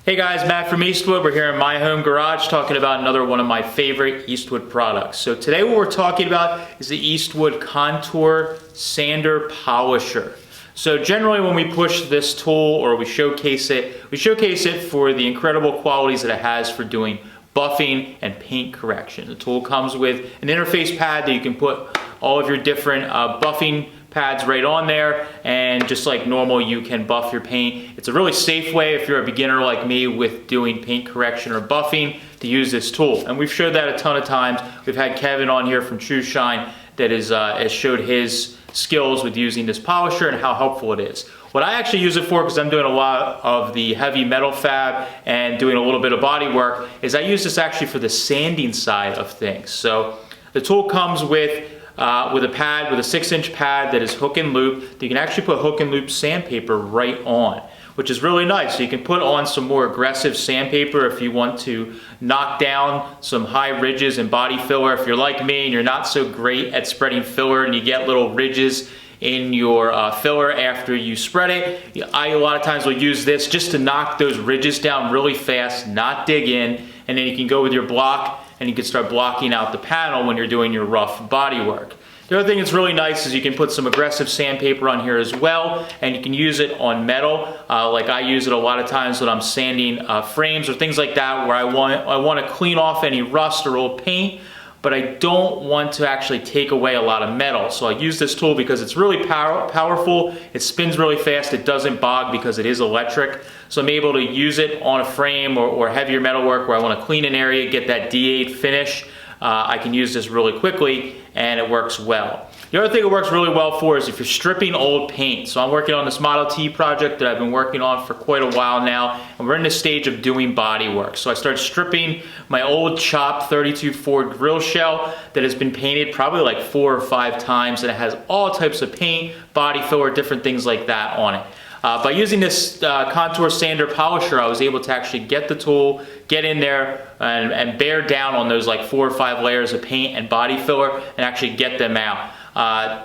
Hey guys, Matt from Eastwood. We're here in my home garage talking about another one of my favorite Eastwood products. So today what we're talking about is the Eastwood Contour Sander Polisher. So generally when we push this tool or we showcase it for the incredible qualities that it has for doing buffing and paint correction. The tool comes with an interface pad that you can put all of your different buffing pads right on there, and just like normal you can buff your paint. It's a really safe way if you're a beginner like me with doing paint correction or buffing to use this tool, and we've showed that a ton of times. We've had Kevin on here from True Shine that has showed his skills with using this polisher and how helpful it is. What I actually use it for, because I'm doing a lot of the heavy metal fab and doing a little bit of body work, is I use this actually for the sanding side of things. So the tool comes with a pad, with a 6-inch pad that is hook and loop. You can actually put hook and loop sandpaper right on, which is really nice. So you can put on some more aggressive sandpaper if you want to knock down some high ridges and body filler. If you're like me and you're not so great at spreading filler and you get little ridges in your filler after you spread it, I a lot of times will use this just to knock those ridges down really fast, not dig in, and then you can go with your block and you can start blocking out the panel when you're doing your rough body work. The other thing that's really nice is you can put some aggressive sandpaper on here as well, and you can use it on metal. Like I use it a lot of times when I'm sanding frames or things like that, where I want to clean off any rust or old paint, but I don't want to actually take away a lot of metal. So I use this tool because it's really powerful, it spins really fast, it doesn't bog because it is electric. So I'm able to use it on a frame or heavier metal work where I want to clean an area, get that D8 finish. I can use this really quickly and it works well. The other thing it works really well for is if you're stripping old paint. So I'm working on this Model T project that I've been working on for quite a while now, and we're in the stage of doing body work. So I started stripping my old chopped 32 Ford grill shell that has been painted probably like 4 or 5 times, and it has all types of paint, body filler, different things like that on it. By using this Contour Sander Polisher, I was able to actually get the tool, get in there and bear down on those like 4 or 5 layers of paint and body filler and actually get them out.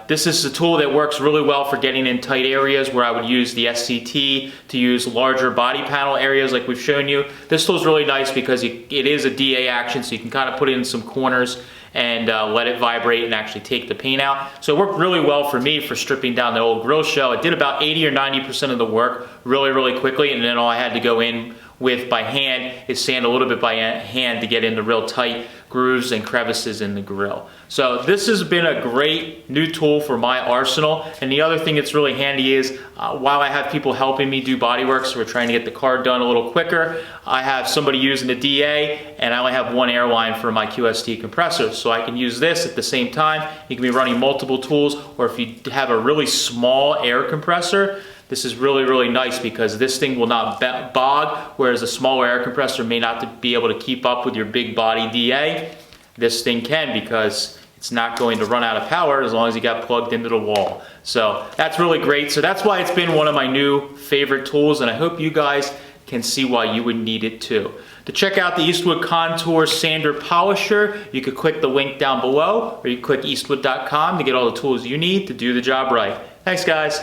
This is a tool that works really well for getting in tight areas where I would use the SCT to use larger body panel areas like we've shown you. This tool is really nice because it is a DA action, so you can kind of put it in some corners and let it vibrate and actually take the paint out. So it worked really well for me for stripping down the old grill shell. It did about 80 or 90% of the work really quickly, and then all I had to go in with by hand is sand a little bit by hand to get into real tight grooves and crevices in the grill. So this has been a great new tool for my arsenal. And the other thing that's really handy is while I have people helping me do body work, so we're trying to get the car done a little quicker, I have somebody using the DA and I only have one air line for my QST compressor. So I can use this at the same time. You can be running multiple tools, or if you have a really small air compressor, this is really nice because this thing will not bog, whereas a smaller air compressor may not be able to keep up with your big body DA. This thing can, because it's not going to run out of power as long as you got plugged into the wall. So that's really great. So that's why it's been one of my new favorite tools, and I hope you guys can see why you would need it too. To check out the Eastwood Contour Sander Polisher, you could click the link down below, or you click eastwood.com to get all the tools you need to do the job right. Thanks guys.